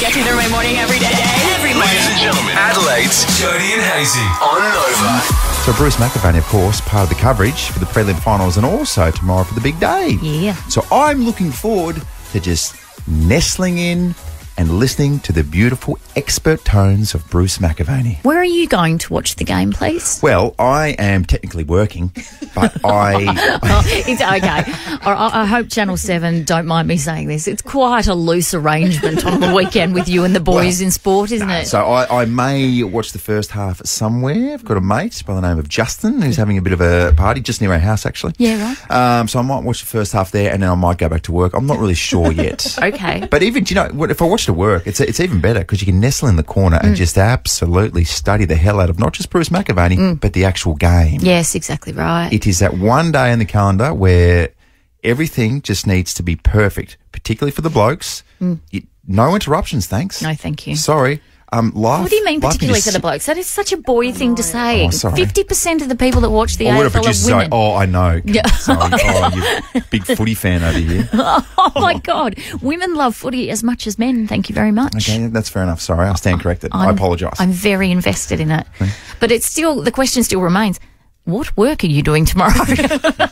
Gets me through my morning every day. Every morning. Ladies and gentlemen, Adelaide's Jody and Hazy on Nova. So Bruce McAvaney, of course, part of the coverage for the prelim finals and also tomorrow for the big day. Yeah. So I'm looking forward to just nestling in and listening to the beautiful expert tones of Bruce McAvaney. Where are you going to watch the game, please? Well, I am technically working, but It's okay. I hope Channel 7 don't mind me saying this. It's quite a loose arrangement on the weekend with you and the boys in sport, isn't it? So I may watch the first half somewhere. I've got a mate by the name of Justin who's having a bit of a party just near our house, actually. Yeah, right. So I might watch the first half there and then I might go back to work. I'm not really sure yet. Okay. But even, do you know, what, if I watch to work, it's even better because you can nestle in the corner and just absolutely study the hell out of not just Bruce McAvaney, but the actual game. Yes, exactly right. It is that one day in the calendar where everything just needs to be perfect, particularly for the blokes. No interruptions, thanks. No, thank you. Sorry. Life. What do you mean life particularly is- for the blokes? That is such a boy thing to say. Oh, sorry. 50% of the people that watch the Or would a AFL producer are say, women. oh, I know. Yeah. Sorry. Oh, you big footy fan over here. Oh, my God. Women love footy as much as men. Thank you very much. Okay, that's fair enough. Sorry, I stand corrected. I apologise. I'm very invested in it. But it's still, the question still remains, what work are you doing tomorrow?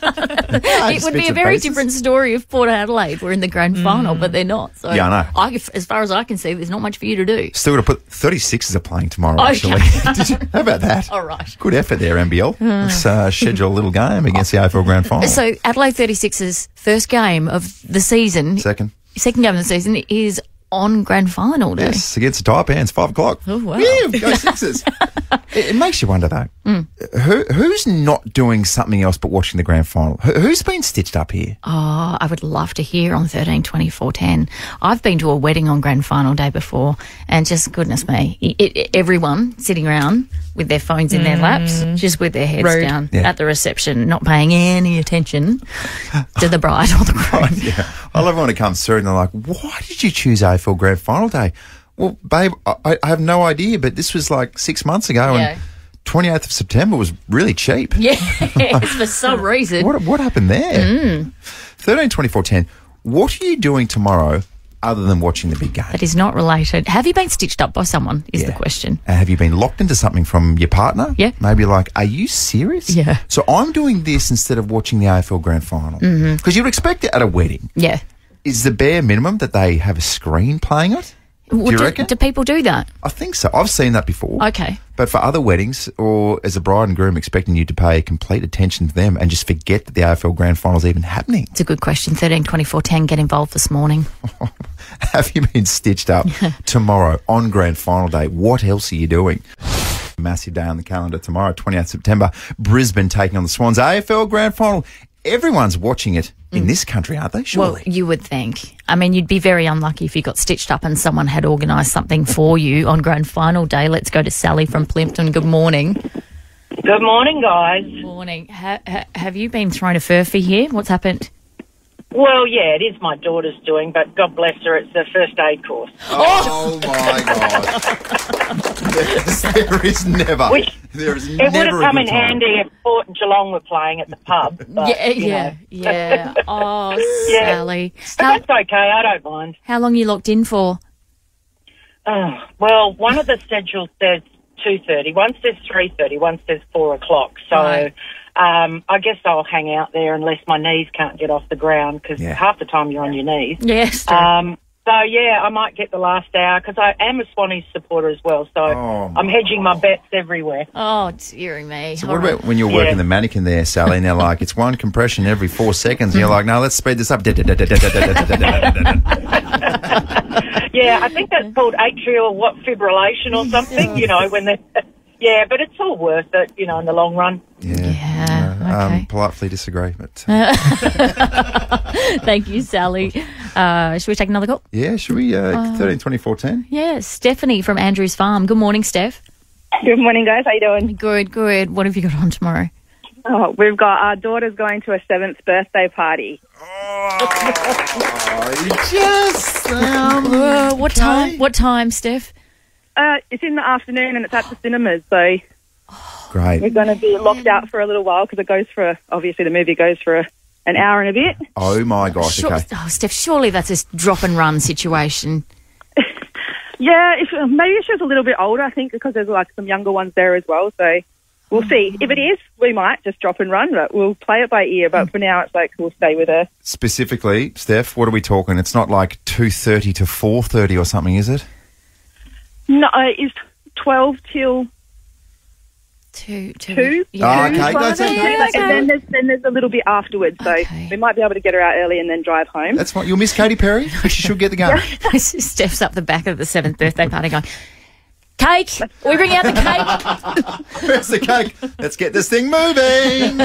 It would be a very different story if Port Adelaide were in the grand final, but they're not. So Yeah, I know. as far as I can see, there's not much for you to do. Still got to put 36s are playing tomorrow, Okay. actually. How about that? All right. Good effort there, NBL. Let's schedule a little game against the AFL Grand Final. So Adelaide 36's first game of the season, Second. second game of the season, is on grand final day. Yes, against the Taipans, 5 o'clock. Oh, wow. Yeah, go Sixers. It makes you wonder, though. Who's not doing something else but watching the grand final? Who's been stitched up here? Oh, I would love to hear on 13, 24, 10. I've been to a wedding on grand final day before, and just goodness me, everyone sitting around with their phones in their laps, just with their heads down at the reception, not paying any attention to the bride or the groom. Yeah. I love when it comes through and they're like, why did you choose AFL Grand Final Day? Well, babe, I have no idea, but this was like 6 months ago Yeah. and 28th of September was really cheap. Yes, for some reason. What happened there? 13, 24, 10. What are you doing tomorrow other than watching the big game? That is not related. Have you been stitched up by someone is the question. Have you been locked into something from your partner? Yeah. Maybe like, are you serious? Yeah. So I'm doing this instead of watching the AFL Grand Final. Because you'd expect it at a wedding. Yeah. Is the bare minimum that they have a screen playing it? Do you reckon? Do people do that? I think so. I've seen that before. Okay. But for other weddings, or as a bride and groom expecting you to pay complete attention to them and just forget that the AFL Grand Final is even happening. It's a good question. 13, 24, 10, get involved this morning. Have you been stitched up tomorrow on Grand Final Day? What else are you doing? Massive day on the calendar tomorrow, 28th September. Brisbane taking on the Swans. AFL Grand Final. Everyone's watching it in this country, aren't they? Surely. Well, you would think. I mean, you'd be very unlucky if you got stitched up and someone had organised something for you on grand final day. Let's go to Sally from Plimpton. Good morning. Good morning, guys. Morning. Have you been thrown a furphy here? What's happened? Well, yeah, it is my daughter's doing, but God bless her, it's the first aid course. Oh my God. There is never. There is It never would have a come good in time. handy if Port and Geelong were playing at the pub. But, Yeah. Oh, Yeah. Sally. But that's okay, I don't mind. How long are you locked in for? Well, one of the schedules says 2:30, one says 3:30, one says 4 o'clock. So Right. I guess I'll hang out there unless my knees can't get off the ground because half the time you're on your knees. Yes. So, yeah, I might get the last hour because I am a Swannies supporter as well. So I'm hedging my bets everywhere. Oh, dearing me. So what about when you're working the mannequin there, Sally, and they're like, it's one compression every 4 seconds, and you're like, no, let's speed this up. Yeah, I think that's called atrial fibrillation or something, you know, when they... Yeah, but it's all worth it, you know, in the long run. Okay. Politely disagree, but... Thank you, Sally. Should we take another call? yeah, should we 13, 24, 10? Yeah, Stephanie from Andrews Farm. Good morning, Steph. Good morning, guys. How you doing? Good. What have you got on tomorrow? Oh, we've got our daughter's going to a 7th birthday party. Oh, you just sound... What time? What time, Steph? It's in the afternoon and it's at the cinemas, so Great. we're going to be locked out for a little while because it goes for, obviously the movie goes for an hour and a bit. Oh, my gosh, okay. Steph, surely that's a drop and run situation. Yeah, maybe if she was a little bit older, I think, because there's like some younger ones there as well. So we'll see. If it is, we might just drop and run, but we'll play it by ear. But for now, it's like we'll stay with her. Specifically, Steph, what are we talking? It's not like 2:30 to 4:30 or something, is it? No, it's 12 till Two. 2. Yeah. Oh, okay, that's okay. And then there's a little bit afterwards. So Okay. we might be able to get her out early and then drive home. That's fine. You'll miss Katy Perry, but she should get the gun. Steph's up the back of the 7th birthday party going, cake! We bring out the cake! Where's the cake? Let's get this thing moving.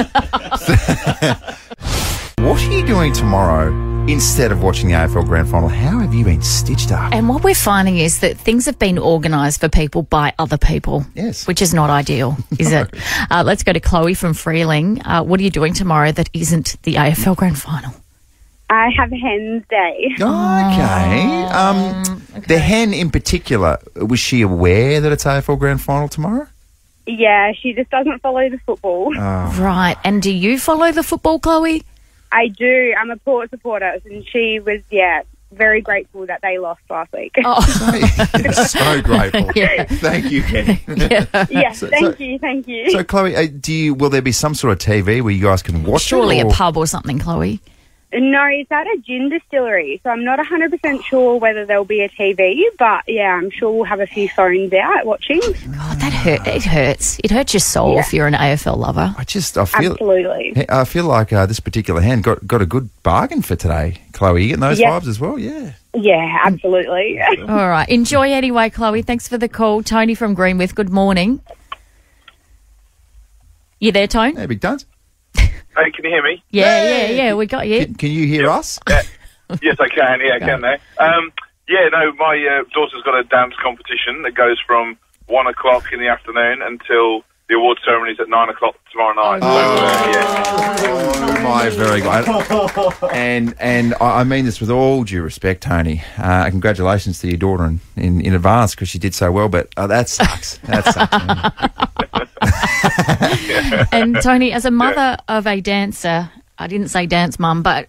What are you doing tomorrow instead of watching the AFL Grand Final? How have you been stitched up? And what we're finding is that things have been organised for people by other people. Yes. Which is not ideal, is it? Let's go to Chloe from Freeling. What are you doing tomorrow that isn't the AFL Grand Final? I have Hen's Day. Okay. The hen in particular, was she aware that it's AFL Grand Final tomorrow? Yeah, she just doesn't follow the football. Right. And do you follow the football, Chloe? I do. I'm a Port supporter, and she was, very grateful that they lost last week. Oh, So grateful. Yeah. Thank you, Kenny. Yes, thank you. So, Chloe, will there be some sort of TV where you guys can watch surely it? a pub or something, Chloe. No, it's at a gin distillery, so I'm not 100% sure whether there'll be a TV, but yeah, I'm sure we'll have a few phones out watching. God, that hurt. It hurts. It hurts your soul if you're an AFL lover. I feel Absolutely. I feel like this particular hand got a good bargain for today. Chloe, you getting those Yep. vibes as well? Yeah. Yeah, absolutely. All right. Enjoy anyway, Chloe. Thanks for the call. Tony from Greenwith, good morning. You there, Tone? Hey, big duns. Hey, can you hear me? Yeah. We got you. Can you hear us? Yes, I can. Yeah, I can there. My daughter's got a dance competition that goes from 1 o'clock in the afternoon until the award ceremony's at 9 o'clock tomorrow night. Oh, my very good. And I mean this with all due respect, Tony. Congratulations to your daughter in advance because she did so well, but that sucks. That sucks. And Tony, as a mother of a dancer, I didn't say dance mum, but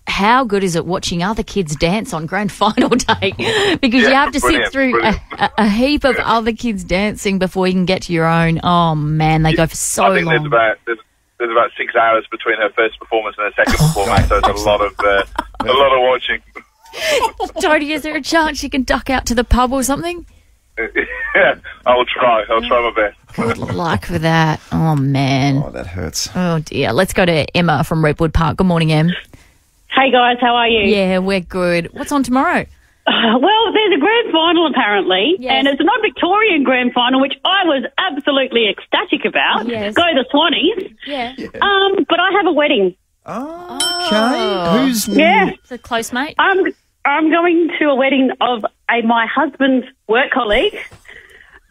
how good is it watching other kids dance on grand final day? Because you have to sit through a heap of other kids dancing before you can get to your own. Oh man, they go for so I think long. There's about 6 hours between her first performance and her second performance, so it's a lot of watching. Tony, is there a chance you can duck out to the pub or something? Yeah, I'll try my best. Good luck with that. Oh man. Oh, that hurts. Oh dear. Let's go to Emma from Redwood Park. Good morning, Em. Hey guys, how are you? Yeah, we're good. What's on tomorrow? Well, there's a grand final apparently, Yes. and it's a non-Victorian grand final, which I was absolutely ecstatic about. Yes. Go the Swannies. Yeah. But I have a wedding. Okay. Who's... Yeah. It's a close mate. I'm going to a wedding of my husband's work colleague,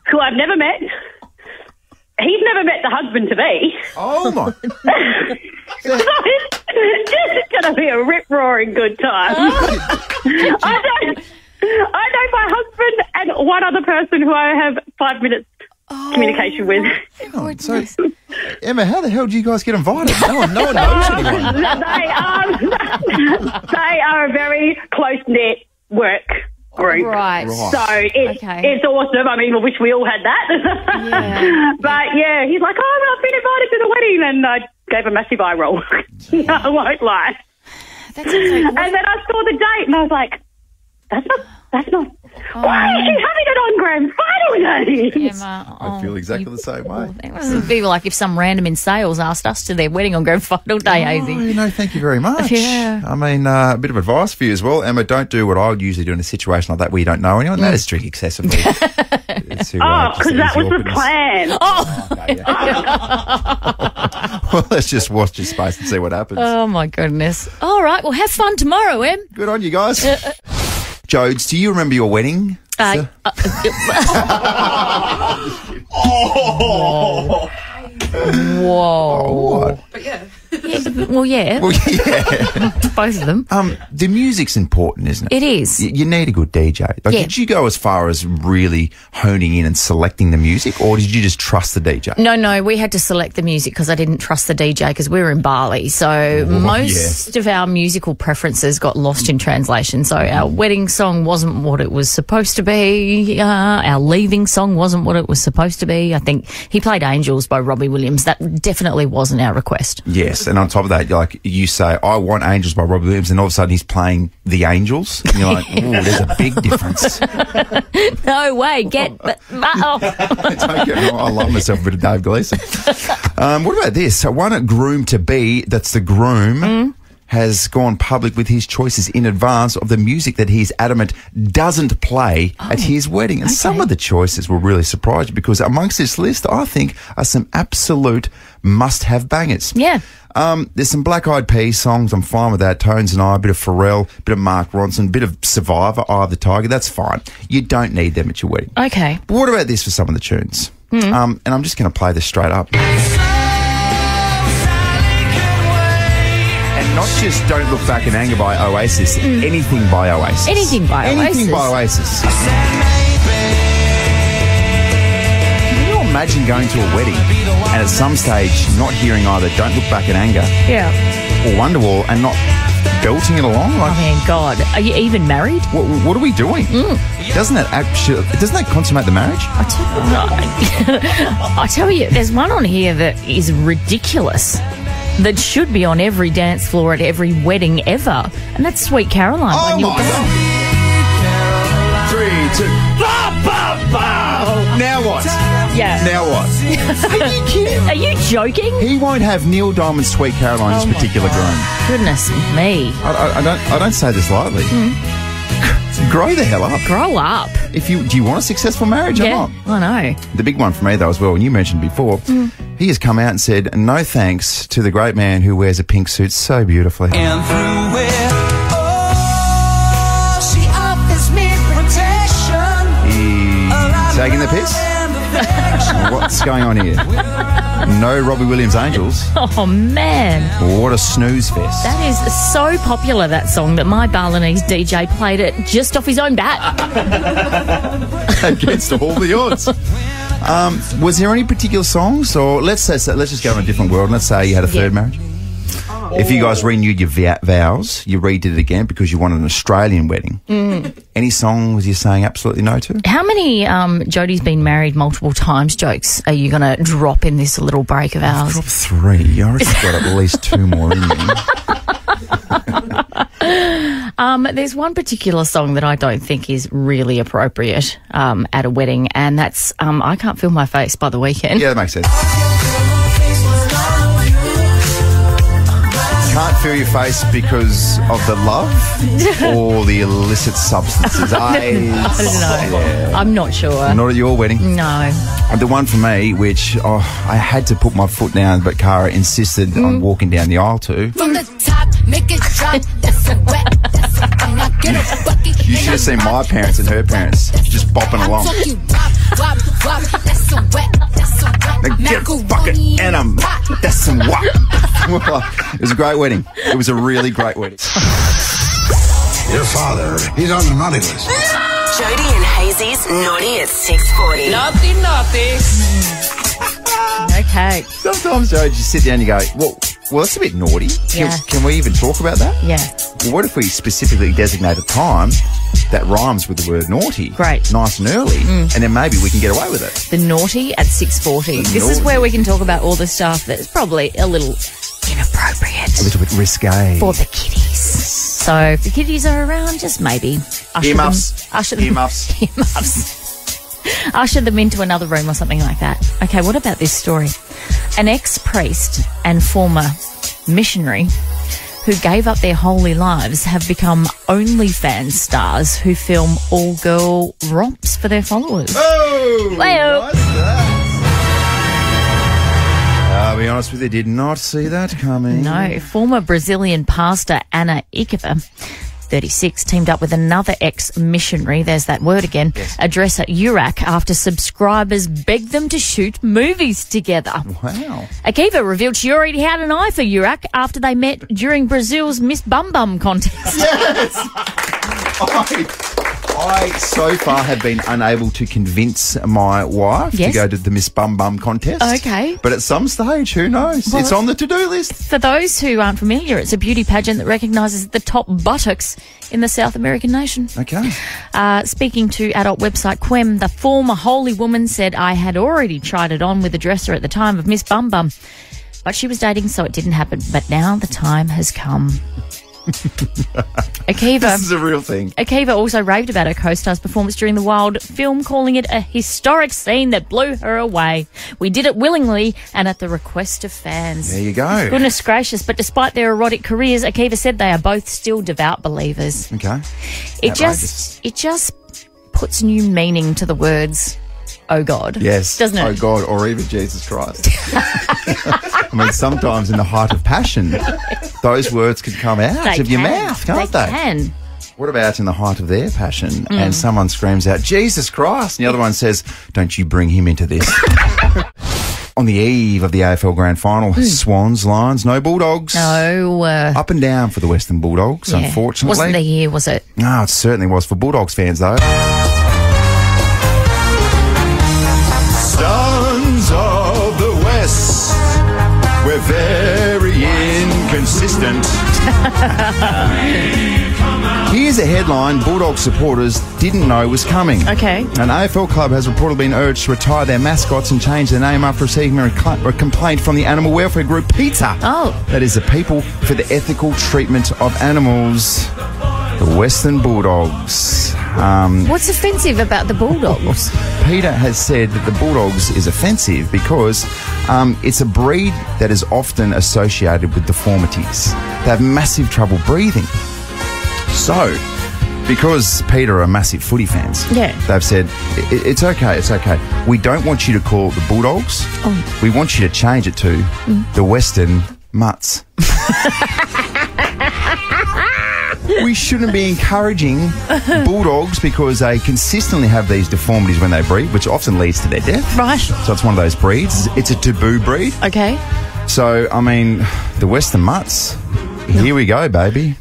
who I've never met. He's never met the husband to be. Oh, my... It's going to be a rip-roaring good time. I know my husband and one other person who I have 5 minutes communication with. Hang on. So, Emma, how the hell do you guys get invited? No one knows anyone. They are a very close-knit work group. Right. So it's awesome. I mean, I wish we all had that. Yeah. But yeah, he's like, I've been invited to the wedding, and I gave a massive eye roll. I won't lie. That's okay. And then I saw the date, and I was like, that's not. Why is she having it on grand final day? Emma, I feel exactly the same way. It would be like if some random in sales asked us to their wedding on grand final day, Hazy. Oh, no, thank you very much. Yeah. I mean, a bit of advice for you as well. Emma, don't do what I would usually do in a situation like that where you don't know anyone. That is drink excessively. Because that was the plan. Well, let's just watch your space and see what happens. Oh, my goodness. All right. Well, have fun tomorrow, Em. Good on you guys. Jodes, do you remember your wedding? sir? Whoa. What? Well, yeah. Well, yeah. Both of them. The music's important, isn't it? It is. You need a good DJ. Like, Yeah. Did you go as far as really honing in and selecting the music, or did you just trust the DJ? No, we had to select the music because I didn't trust the DJ because we were in Bali. So most of our musical preferences got lost in translation. So our wedding song wasn't what it was supposed to be. Our leaving song wasn't what it was supposed to be. I think he played Angels by Robbie Williams. That definitely wasn't our request. Yes, and on top of that, like you say, I want Angels by Robbie Williams, and all of a sudden he's playing The Angels. And you're like, ooh, there's a big difference. No way, get... I love myself a bit of Dave Gleason. What about this? So one groom-to-be, that's the groom, has gone public with his choices in advance of the music that he's adamant doesn't play at his wedding. And some of the choices will really surprise you, because amongst this list, I think, are some absolute must-have bangers. Yeah. There's some Black Eyed Peas songs. I'm fine with that. Tones and I, a bit of Pharrell, a bit of Mark Ronson, a bit of Survivor, Eye of the Tiger. That's fine. You don't need them at your wedding. Okay. But what about this for some of the tunes? And I'm just going to play this straight up. And not just Don't Look Back in Anger by Oasis, anything by Oasis. Anything by Anything by Oasis. Can you imagine going to a wedding and at some stage not hearing either Don't Look Back in Anger Yeah. or Wonderwall and not belting it along? Like, Oh, man, God. Are you even married? what are we doing? Doesn't that consummate the marriage? I tell you, there's one on here that is ridiculous, that should be on every dance floor at every wedding ever, and that's Sweet Caroline by Neil Young. 3, 2. Now what? Yeah. Now what? Are you kidding? Are you joking? He won't have Neil Diamond's Sweet Caroline, this my particular groom. Goodness me. I don't say this lightly. Grow the hell up. Grow up. Do you want a successful marriage or Yeah, not? I know. The big one for me, though, as well, and you mentioned before, he has come out and said, no thanks to the great man who wears a pink suit so beautifully. And through it, she offers me protection. He's taking the piss? What's going on here? No Robbie Williams Angels. Oh, man. What a snooze fest. That is so popular, that song, that my Balinese DJ played it just off his own bat. Against all the odds. Was there any particular songs, or let's just go in a different world. Let's say you had a third marriage. If you guys renewed your vows, you redid it again because you wanted an Australian wedding. Any songs you're saying absolutely no to? How many Jodie's been married multiple times jokes are you going to drop in this little break of ours? Drop 3. I reckon you've got at least 2 more in there. There's one particular song that I don't think is really appropriate at a wedding, and that's I Can't Feel My Face by The Weeknd. Yeah, that makes sense. Can't feel your face because of the love or the illicit substances? I don't know. Yeah. I'm not sure. Not at your wedding. No. And the one for me, which I had to put my foot down, but Cara insisted on walking down the aisle to. From the top, make it drop. That's a wet. That's a thing. I get a bucket. You should have seen my parents and her parents just bopping along. That's a wet. That's a wet. Now get a bucket and that's some wop. It was a great wedding. It was a really great wedding. Your father, he's on the naughty list. Jodie and Hazy's Naughty at 6:40. Naughty. Okay. Sometimes, Joe, you sit down and you go, well, that's a bit naughty. Yeah. Can we even talk about that? Yeah. Well, what if we specifically designate a time that rhymes with the word naughty? Great. Nice and early. And then maybe we can get away with it. The Naughty at 6:40. This is where we can talk about all the stuff that's probably a little inappropriate. A little bit risque. For the kiddies. So if the kiddies are around, just maybe Earmuffs. Usher them into another room or something like that. Okay, what about this story? An ex-priest and former missionary who gave up their holy lives have become OnlyFans stars who film all-girl romps for their followers. Oh! Well, What's that? I'll be honest with you, did not see that coming. No, former Brazilian pastor Ana Ikepa 36, teamed up with another ex-missionary, there's that word again, addresser Iraq, after subscribers begged them to shoot movies together. Wow. Akiva revealed she already had an eye for Iraq after they met during Brazil's Miss Bum Bum contest. Yes! I so far have been unable to convince my wife to go to the Miss Bum Bum contest. Okay. But at some stage, who knows? Well, it's on the to-do list. For those who aren't familiar, it's a beauty pageant that recognises the top buttocks in the South American nation. Okay. Speaking to adult website Quem, the former holy woman said, I had already tried it on with a dresser at the time of Miss Bum Bum, but she was dating, so it didn't happen. But now the time has come. Akiva. This is a real thing. Akiva also raved about her co-star's performance during the Wild film, calling it a historic scene that blew her away. We did it willingly and at the request of fans. There you go. Goodness gracious. But despite their erotic careers, Akiva said they are both still devout believers. Okay. It just puts new meaning to the words, oh God. Yes. Doesn't it? Oh God, or even Jesus Christ. I mean, sometimes in the height of passion, those words can come out of your mouth, can't they? They can. What about in the height of their passion and someone screams out, Jesus Christ, and the other one says, don't you bring him into this. On the eve of the AFL Grand Final, Swans, Lions, no Bulldogs. No. Up and down for the Western Bulldogs, unfortunately. Wasn't the year, was it? No, it certainly was for Bulldogs fans, though. Sons of the West, we're very inconsistent. Here's a headline Bulldog supporters didn't know was coming. Okay. An AFL club has reportedly been urged to retire their mascots and change their name after receiving a complaint from the animal welfare group PETA. Oh. That is the People for the Ethical Treatment of Animals. The Western Bulldogs. What's offensive about the Bulldogs? PETA has said that the Bulldogs is offensive because it's a breed that is often associated with deformities. They have massive trouble breathing. So, because PETA are massive footy fans, they've said, it's okay, it's okay. We don't want you to call it the Bulldogs. Oh. We want you to change it to the Western Mutts. We shouldn't be encouraging bulldogs because they consistently have these deformities when they breed, which often leads to their death. Right. So it's one of those breeds. It's a taboo breed. Okay. So, I mean, the Western Mutts, here we go, baby.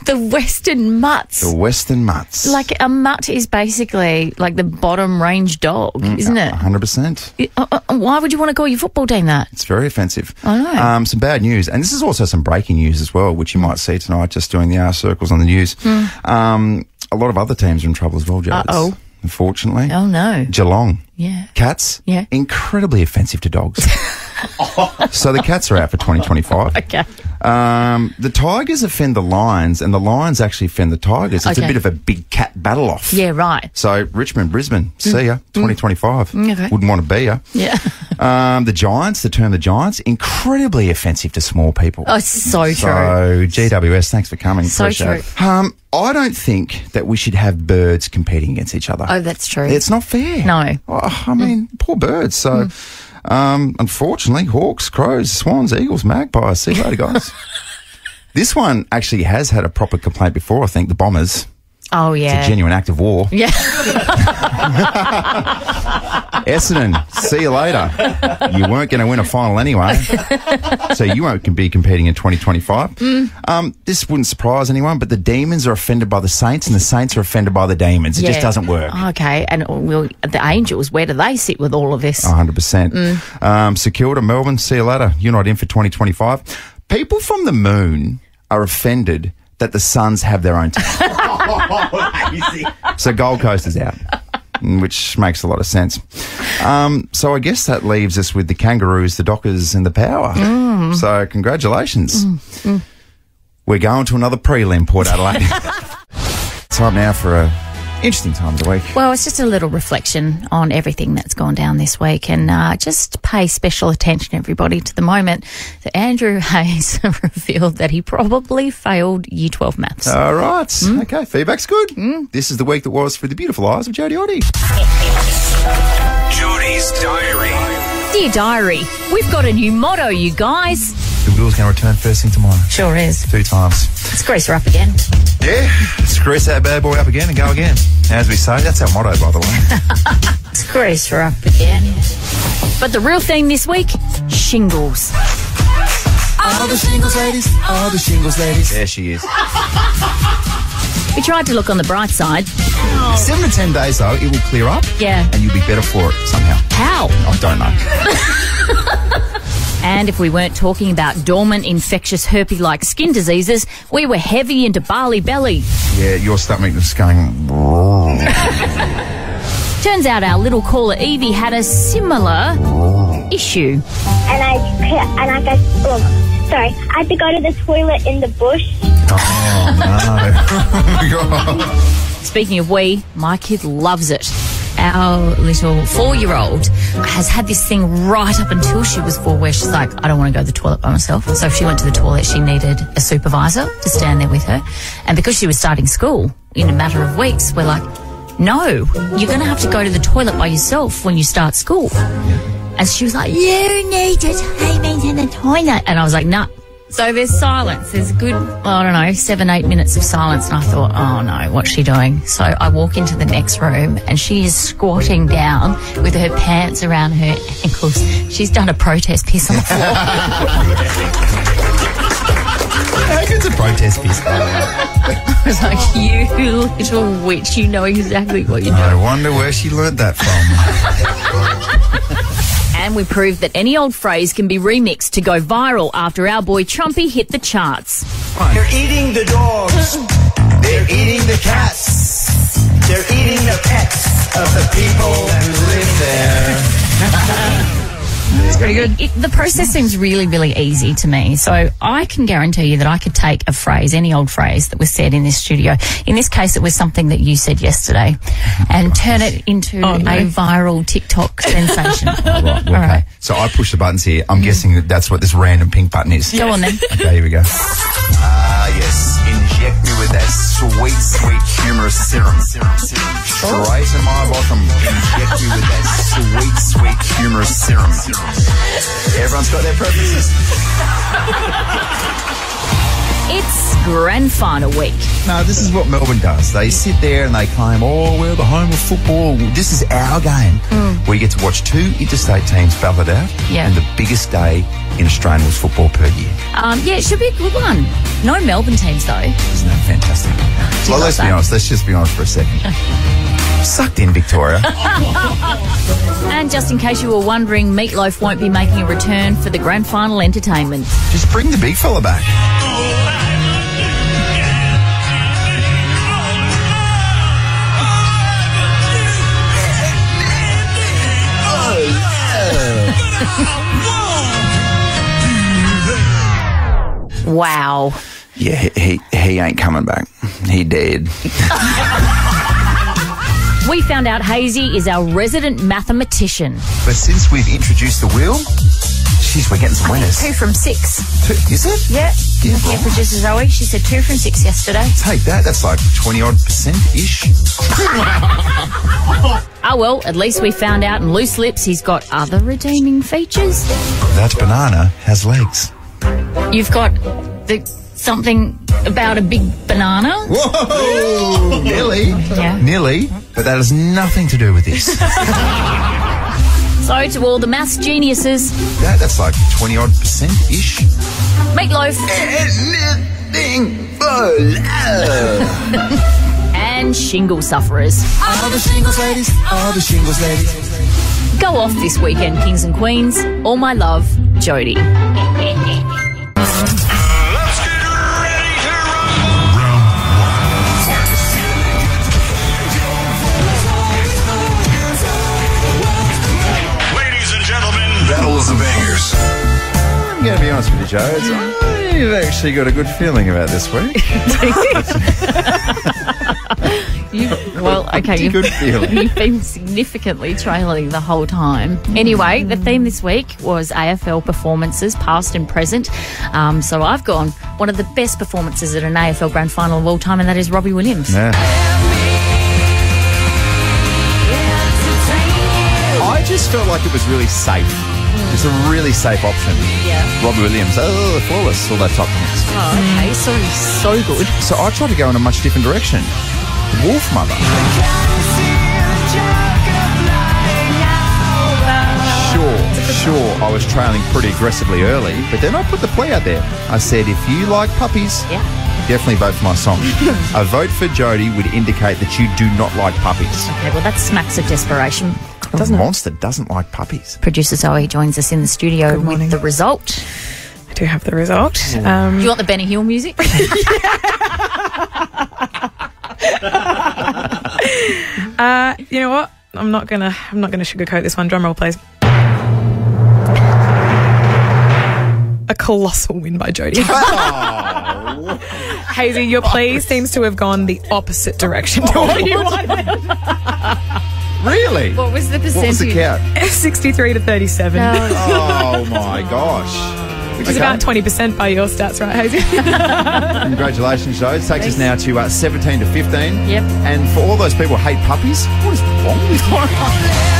The Western Mutts. The Western Mutts. Like a mutt is basically like the bottom range dog, isn't it? 100%. Why would you want to call your football team that? It's very offensive. I know. Some bad news. And this is also some breaking news as well, which you might see tonight just doing the R circles on the news. A lot of other teams are in trouble as well, Joe. Uh-oh. Unfortunately. Oh, no. Geelong. Yeah. Cats. Yeah. Incredibly offensive to dogs. So the Cats are out for 2025. Okay. The Tigers offend the Lions, and the Lions actually offend the Tigers. It's a bit of a big cat battle off. Yeah, right. So Richmond, Brisbane, see ya, 2025. Okay. Wouldn't want to be ya. Yeah. The Giants, the term the Giants, incredibly offensive to small people. Oh, so true. So GWS, thanks for coming. So Appreciate true. it. I don't think that we should have birds competing against each other. Oh, that's true. It's not fair. No. Oh, I mean, poor birds. So, unfortunately, hawks, crows, swans, eagles, magpies. See you later, guys. This one actually has had a proper complaint before, I think, the Bombers. Oh, yeah. It's a genuine act of war. Yeah. Essendon, see you later. You weren't going to win a final anyway, so you won't be competing in 2025. This wouldn't surprise anyone, but the Demons are offended by the Saints and the Saints are offended by the Demons. It just doesn't work. Okay, and the Angels, where do they sit with all of this? 100%. St Kilda, Melbourne, see you later. You're not in for 2025. People from the moon are offended that the Suns have their own team. So Gold Coast is out, which makes a lot of sense. So I guess that leaves us with the Kangaroos, the Dockers and the Power. So congratulations. We're going to another prelim, Port Adelaide. Time now for a interesting time of the week. Well, it's just a little reflection on everything that's gone down this week, and just pay special attention, everybody, to the moment that Andrew Hayes revealed that he probably failed Year 12 maths. All right. Okay, feedback's good. This is the week that was through the beautiful eyes of Jodie Oddie. Jodie's Diary. Dear Diary, we've got a new motto, you guys. The wheel's going to return first thing tomorrow. Sure is. 2 times. Let's grease her up again. Yeah, let's grease that bad boy up again and go again. As we say, that's our motto, by the way. Let's grease her up again. But the real theme this week, shingles. All the shingles ladies, all the shingles ladies. There she is. We tried to look on the bright side. 7 to 10 days, though, it will clear up. Yeah. And you'll be better for it somehow. How? I don't know. And if we weren't talking about dormant infectious herpes-like skin diseases, we were heavy into barley belly. Yeah, your stomach was going... Turns out our little caller Evie had a similar issue. I had to go to the toilet in the bush. Oh, no. Speaking of my kid loves it. Our little 4-year-old has had this thing right up until she was 4 where she's like, I don't want to go to the toilet by myself. So if she went to the toilet, she needed a supervisor to stand there with her. And because she was starting school in a matter of weeks, we're like, no, you're going to have to go to the toilet by yourself when you start school. And she was like, you need to take me to the toilet. And I was like, nah. So there's silence. There's a good, 7-8 minutes of silence. And I thought, oh no, what's she doing? So I walk into the next room and she is squatting down with her pants around her ankles. She's done a protest piss on the floor. How good's a protest piss? I was like, you little witch, you know exactly what you're doing. I wonder where she learnt that from. And we proved that any old phrase can be remixed to go viral after our boy Trumpy hit the charts. They're eating the dogs. They're eating the cats. They're eating the pets of the people that live there. It's pretty good. The process seems really, really easy to me. So I can guarantee you that I could take a phrase, any old phrase that was said in this studio. In this case, it was something that you said yesterday, and turn it into a viral TikTok sensation. All right. So I push the buttons here. I'm guessing that's what this random pink button is. Go on then. Okay, here we go. Yes. Inject me with that sweet, sweet humorous serum. Straight in my bottom. Inject me with that sweet, sweet humorous serum. Everyone's got their preferences. It's grand final week. No, this is what Melbourne does. They sit there and they claim, oh, we're the home of football. This is our game. We get to watch 2 interstate teams battle it out. Yeah. And the biggest day in Australian rules football per year. Yeah, it should be a good one. No Melbourne teams, though. Isn't that fantastic? Well, let's be honest. Let's just be honest for a second. Sucked in, Victoria. And just in case you were wondering, Meatloaf won't be making a return for the grand final entertainment. Just bring the big fella back. Wow. Yeah, he ain't coming back. He dead. We found out Hazy is our resident mathematician. But since we've introduced the wheel, geez, we're getting some winners. 2 from 6. 2, is it? Yeah. Yeah, Yeah, producer Zoe, she said 2 from 6 yesterday. Take that. That's like 20-odd%-ish. Oh, well, at least we found out in Loose Lips he's got other redeeming features. That banana has legs. You've got something about a big banana. Whoa! Nearly. Yeah. Nearly. But that has nothing to do with this. So to all the maths geniuses, That's like 20-odd%-ish. Meatloaf. Anything And shingle sufferers. All the shingles ladies, all the shingles ladies. Go off this weekend, kings and queens. All my love, Jody. Battles of Bangers. I'm going to be honest with you, Joe. I've actually got a good feeling about this week. Good feeling. You've been significantly trailing the whole time. Anyway, the theme this week was AFL performances, past and present. So I've gone one of the best performances at an AFL grand final of all time, and that is Robbie Williams. Yeah. I just felt like it was really safe. It's a really safe option. Yeah. Robbie Williams, flawless, all that type of things. Oh, okay. So good. So I tried to go in a much different direction. Wolf Mother. Sure, I was trailing pretty aggressively early, but then I put the plea out there. I said, if you like puppies, definitely vote for my song. A vote for Jodie would indicate that you do not like puppies. Okay, well, that smacks of desperation. Monster doesn't like puppies. Producer Zoe joins us in the studio with the result. I do have the result. Do you want the Benny Hill music? You know what? I'm not gonna sugarcoat this one. Drum roll, please. A colossal win by Jodie. Oh. Hazy, your plea seems to have gone the opposite direction to what you wanted. Really? What was the percentage? What was the count? 63 to 37. Oh my gosh. Which is about 20% by your stats, right, Hazy? Congratulations, Joe. It takes us now to 17 to 15. Yep. And for all those people who hate puppies, what is wrong with you?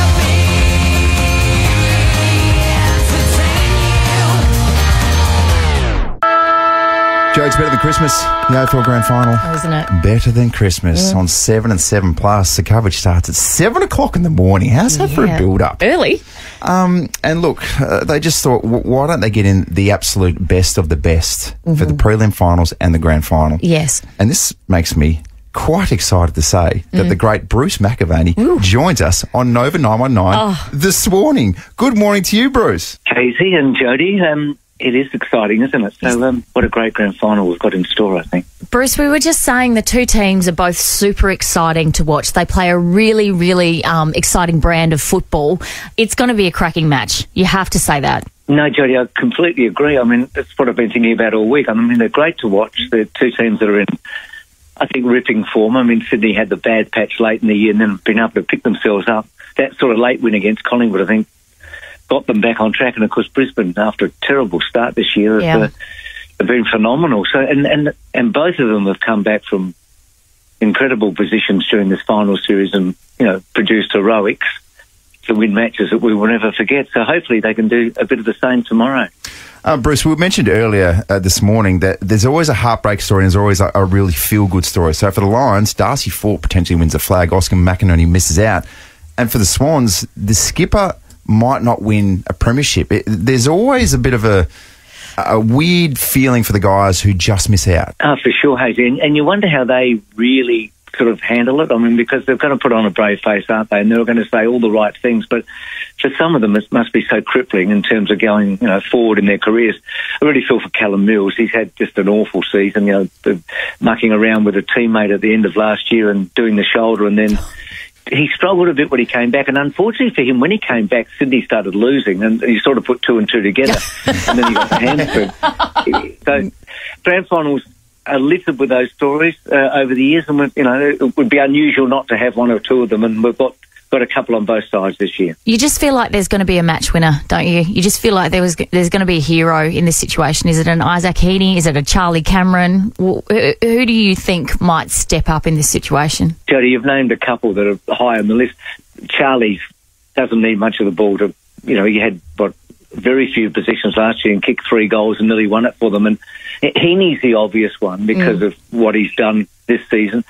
Joke's better than Christmas. The AFL Grand Final. Isn't it? Better than Christmas on 7 and 7 plus. The coverage starts at 7 o'clock in the morning. How's that for a build-up? Early. And look, they just thought, why don't they get in the absolute best of the best for the prelim finals and the grand final? Yes. And this makes me quite excited to say that the great Bruce McAvaney joins us on Nova 919 this morning. Good morning to you, Bruce. Casey and Jodie. It is exciting, isn't it? So what a great grand final we've got in store, I think. Bruce, we were just saying the two teams are both super exciting to watch. They play a really, really exciting brand of football. It's going to be a cracking match. You have to say that. No, Jodie, I completely agree. I mean, that's what I've been thinking about all week. I mean, they're great to watch. They're two teams that are in, I think, ripping form. I mean, Sydney had the bad patch late in the year and then been able to pick themselves up. That sort of late win against Collingwood, I think, got them back on track. And, of course, Brisbane, after a terrible start this year, have been phenomenal. So, and both of them have come back from incredible positions during this final series and, you know, produced heroics to win matches that we will never forget. So hopefully they can do a bit of the same tomorrow. Bruce, we mentioned earlier this morning that there's always a heartbreak story and there's always a really feel-good story. So for the Lions, Darcy Fort potentially wins a flag. Oscar McInerney misses out. And for the Swans, the skipper might not win a premiership. There's always a bit of a weird feeling for the guys who just miss out. Oh, for sure, Hazy. And you wonder how they really sort of handle it. I mean, because they're going to put on a brave face, aren't they? And they're going to say all the right things. But for some of them, it must be so crippling in terms of going, you know, forward in their careers. I really feel for Callum Mills. He's had just an awful season, you know, mucking around with a teammate at the end of last year and doing the shoulder, and then he struggled a bit when he came back, and unfortunately for him, when he came back, Sydney started losing, and he sort of put two and two together, and then he got the hamstring. So, grand finals are littered with those stories over the years, and you know, it would be unusual not to have one or two of them, and we've got a couple on both sides this year. You just feel like there's going to be a match winner, don't you? You just feel like there's going to be a hero in this situation. Is it an Isaac Heaney? Is it a Charlie Cameron? Who do you think might step up in this situation? Jodie, you've named a couple that are high on the list. Charlie doesn't need much of the ball to, you know, he had very few possessions last year and kicked 3 goals and nearly won it for them. And Heaney's the obvious one because of what he's done this season.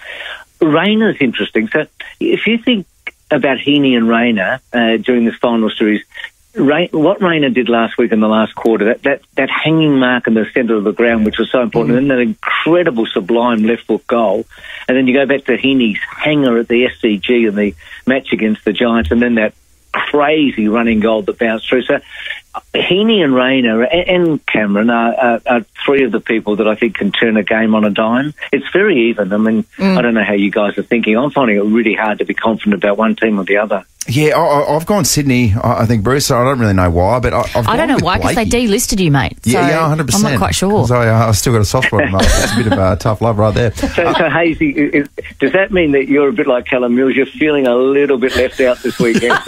Rayner's interesting. So if you think about Heaney and Rayner during this final series, what Rayner did last week in the last quarter, that hanging mark in the centre of the ground, which was so important, and then that incredible sublime left foot goal, and then you go back to Heaney's hanger at the SCG in the match against the Giants, and then that crazy running goal that bounced through. So Heaney and Rayner and Cameron are 3 of the people that I think can turn a game on a dime. It's very even. I mean, I don't know how you guys are thinking. I'm finding it really hard to be confident about one team or the other. Yeah, I've gone Sydney, I think, Bruce. I don't really know why, but I don't know why, because they delisted you, mate. So yeah, 100%. I'm not quite sure. I've still got a soft spot in my life. It's a bit of tough love right there. So Hazy, does that mean that you're a bit like Callum Mills? You're feeling a little bit left out this weekend?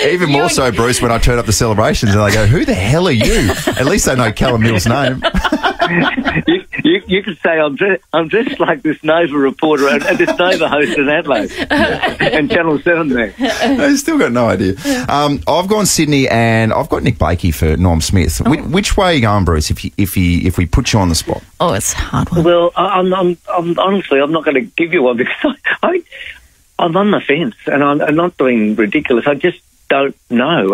Even more so, Bruce, when I turn up the celebrations and they go, who the hell are you? At least they know Callum Mills' name. You could say I'm dressed like this Nova reporter and this Nova host in Adelaide and Channel 7 there. I've still got no idea. I've gone Sydney, and I've got Nick Blakey for Norm Smith. Which way are you going, Bruce? If we put you on the spot? Oh, it's a hard one. Well, I'm honestly, I'm not going to give you one because I'm on the fence, and I'm not being ridiculous. I just don't know.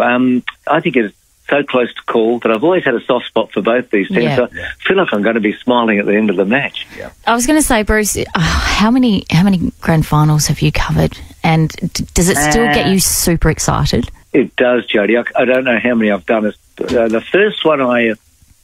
I think it's so close to call that I've always had a soft spot for both these teams. Yeah. So I feel like I'm going to be smiling at the end of the match. Yeah. I was going to say, Bruce, how many grand finals have you covered? And does it still get you super excited? It does, Jodie. I don't know how many I've done. The first one I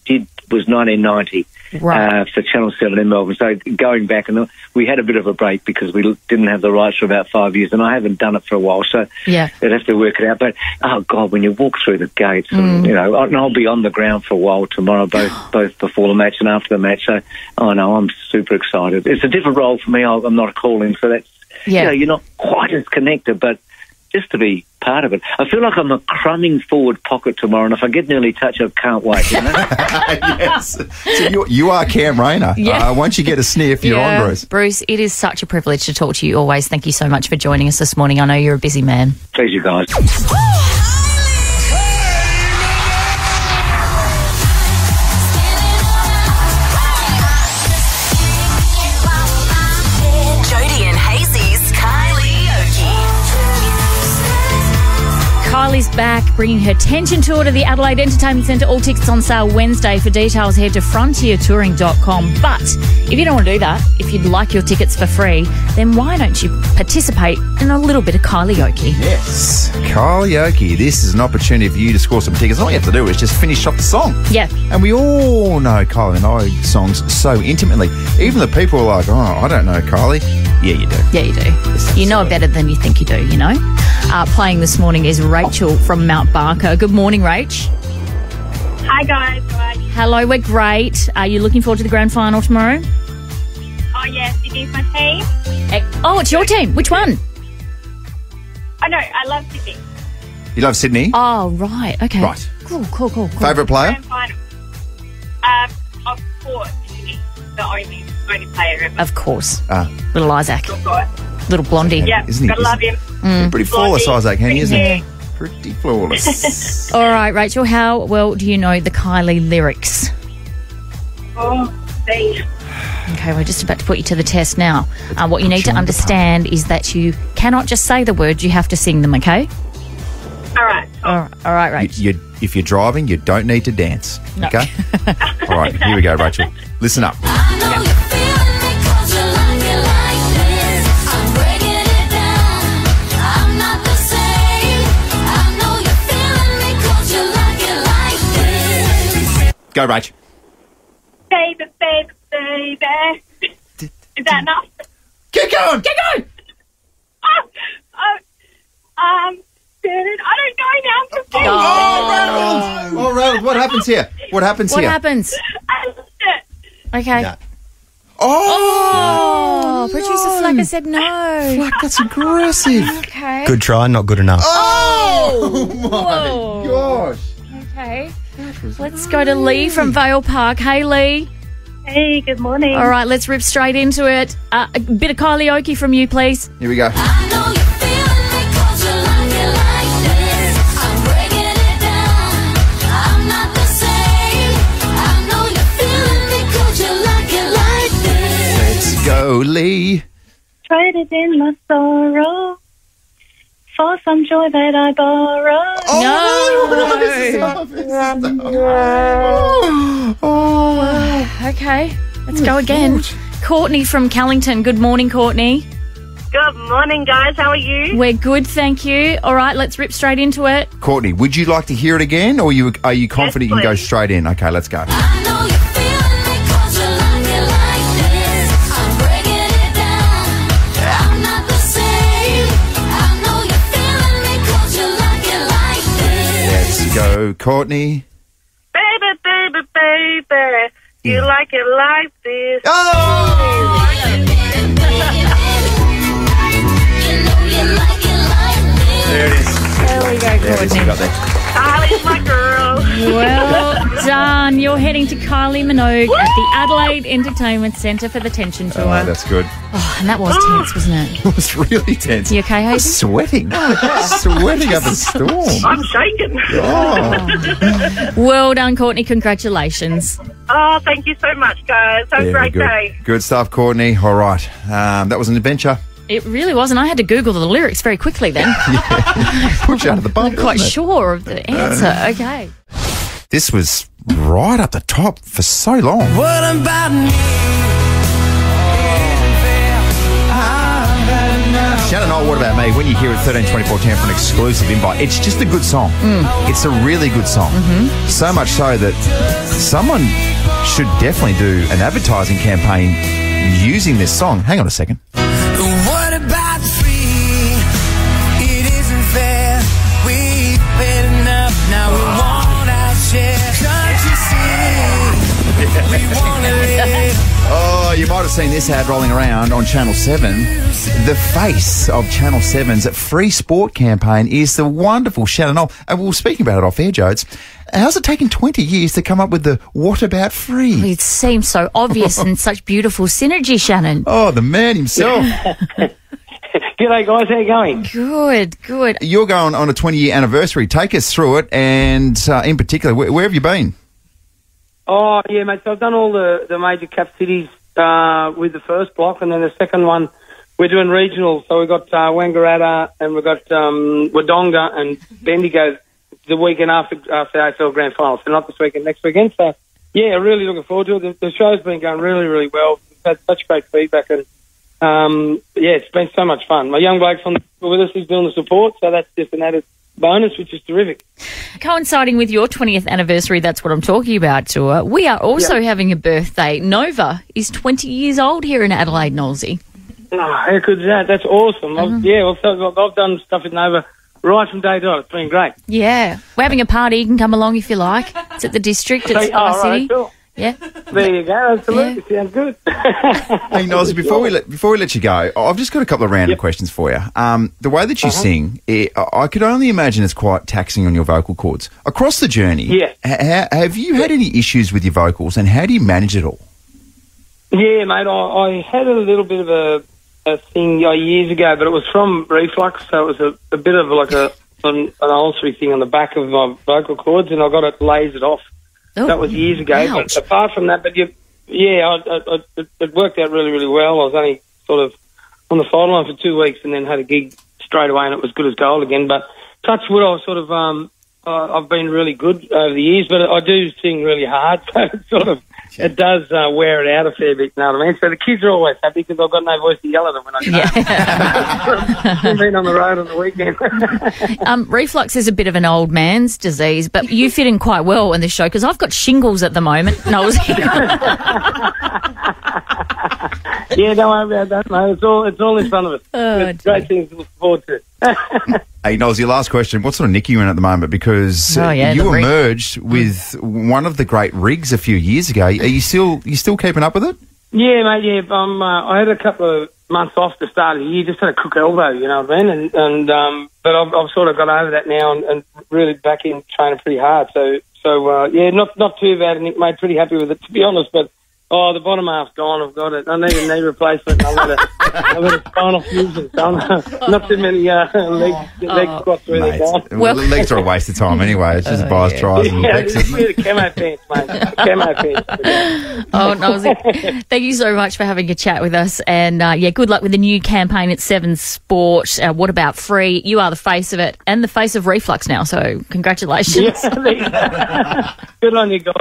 did was 1990 for Channel 7 in Melbourne. So going back, and we had a bit of a break because we didn't have the rights for about 5 years, and I haven't done it for a while, so they'd have to work it out. But, oh, God, when you walk through the gates, and, you know, and I'll be on the ground for a while tomorrow, both before the match and after the match. So, oh, no, I'm super excited. It's a different role for me. I'm not a call-in, so that's, you know, you're not quite as connected, but just to be part of it. I feel like I'm a crumbing forward pocket tomorrow, and if I get an early touch, I can't wait, you know? Yes. So you are Cam Rayner. Yeah. Once you get a sniff, you're on, Bruce. Bruce, it is such a privilege to talk to you always. Thank you so much for joining us this morning. I know you're a busy man. Pleasure, guys. Kylie's back, bringing her Tension Tour to the Adelaide Entertainment Centre. All tickets on sale Wednesday. For details, head to frontiertouring.com. But if you don't want to do that, if you'd like your tickets for free, then why don't you participate in a little bit of karaoke? Yes, karaoke. This is an opportunity for you to score some tickets. All you have to do is just finish off the song. Yeah. And we all know Kylie and I songs so intimately. Even the people are like, oh, I don't know Kylie. Yeah, you do. Yeah, you do. You know it better than you think you do, you know? Playing this morning is Rachel from Mount Barker. Good morning, Rach. Hi, guys. How are you? Hello, we're great. Are you looking forward to the grand final tomorrow? Oh, yes. Sydney's my team. Oh, it's your team. Which one? Oh, no. I love Sydney. You love Sydney? Oh, right. Okay. Right. Cool. Favourite player? Grand final. Of course, Sydney. The only player ever. Of course. Ah. Little Isaac. Of course. Little Blondie. Yeah, Isn't he? gotta love him. Pretty flawless, Isaac, isn't he? Yeah. Pretty flawless. All right, Rachel, how well do you know the Kylie lyrics? Oh, see. Okay, we're just about to put you to the test now. What you need to understand is that you cannot just say the words, you have to sing them, okay? All right. All right, Rachel. If you're driving, you don't need to dance, No. okay? All right, here we go, Rachel. Listen up. Go, Rach. Baby. Is that enough? Keep going. I don't know now. I'm confused. Oh, Reynolds, what happens here? What happens? I lost it. Okay. Yeah. Oh, producer Flacker said no. Flack, that's aggressive. Okay. Good try, not good enough. Oh, my Whoa. gosh. Okay. Let's go to Lee from Vale Park. Hey, Lee. Hey, good morning. All right, let's rip straight into it. A bit of karaoke from you, please. Here we go. Let's go, Lee. Traded in my sorrow for some joy that I borrow. Okay, let's go again. Courtney from Callington. Good morning, Courtney. Good morning, guys. How are you? We're good, thank you. All right, let's rip straight into it. Courtney, would you like to hear it again, or are you confident you can go please. straight in? Okay, let's go. Let's go, Courtney. Baby. You like it like this. There it is. There we go, There it is. Courtney. You got that. Kylie's my girl. Well done. fun. You're heading to Kylie Minogue at the Adelaide Entertainment Centre for the Tension Tour. Oh, that's good. Oh, and that was tense, wasn't it? It was really tense. You okay, I was Hazy? sweating. Sweating up a storm. I'm shaking. Oh. Well done, Courtney. Congratulations. Oh, thank you so much, guys. Have a great good. day. Good stuff, Courtney. All right. That was an adventure. It really wasn't. I had to Google the lyrics very quickly then. Put you out of the bump. I'm quite sure of the answer. Okay. This was right up the top for so long. What about me? Shannon, what about me? When you hear it 13-24-10 for an exclusive invite, it's just a good song. It's a really good song. So much so that someone should definitely do an advertising campaign using this song. Hang on a second. What about free? It isn't fair. We've paid enough. Now we want our share. Can't you see? We want to live. Oh, you might have seen this ad rolling around on Channel 7. The face of Channel 7's free sport campaign is the wonderful Shannon Knoll. And we were speaking about it off air, Jodes. How's it taken 20 years to come up with the what about free? It seems so obvious and such beautiful synergy, Shannon. Oh, the man himself. G'day, guys. How you going? Good, good. You're going on a 20-year anniversary. Take us through it, and in particular, where have you been? Oh, yeah, mate. So I've done all the major cap cities with the first block, and then the second one, we're doing regional. So we've got Wangaratta, and we've got Wodonga and Bendigo the weekend after AFL Grand Final. So not this weekend, next weekend. So, yeah, really looking forward to it. The show's been going really, really well. We've had such great feedback, and, yeah, it's been so much fun. My young bloke's on with us. He's doing the support, so that's just an added bonus, which is terrific. Coinciding with your 20th anniversary, that's what I'm talking about, tour, we are also having a birthday. Nova is 20 years old here in Adelaide, Knowlesy. Oh, how good is that? That's awesome. I've done stuff with Nova right from day dot. It's been great. Yeah. We're having a party. You can come along if you like. It's at the district. It's Sky City. Cool. Yeah. There you go. Absolutely. Sounds good. Hey, Knowlesy, before we let you go, I've just got a couple of random questions for you. The way that you sing, I could only imagine it's quite taxing on your vocal cords. Across the journey, have you had any issues with your vocals, and how do you manage it all? Yeah, mate. I had a little bit of a thing years ago, but it was from reflux, so it was a bit of like an ulcery thing on the back of my vocal cords, and I got it lasered off. Oh, that was years ago. ouch. But apart from that, it worked out really, really well. I was only sort of on the sideline for 2 weeks, and then had a gig straight away, and it was good as gold again. But touch wood, I was sort of I've been really good over the years, but I do sing really hard, so it's sort of it does wear it out a fair bit, you know what I mean? So the kids are always happy because I've got no voice to yell at them when I go. Being on the road on the weekend. Reflux is a bit of an old man's disease, but you fit in quite well in this show because I've got shingles at the moment. Yeah, don't worry about that, mate. It's all in front of us. It's great things to look forward to. Hey, Knowles, your last question. What sort of nick are you in at the moment? Because you emerged with one of the great rigs a few years ago. Are you still keeping up with it? Yeah, mate, yeah. I had a couple of months off the start of the year, just had a crook elbow, you know what I mean? But I've sort of got over that now and really back in training pretty hard. So yeah, not too bad, Nick, mate. Pretty happy with it, to be honest, but the bottom half's gone. I've got it. I need a knee replacement. I've got a spinal fusion. So not too many leg squats really gone. Well, legs are a waste of time anyway. It's just buys tries and pecs. Yeah, the camo pants, mate. Camo pants. Oh, Knowlesy, thank you so much for having a chat with us. And, good luck with the new campaign at Seven Sport. What About Free? You are the face of it and the face of Reflux now. So congratulations. Yeah, good on you guys.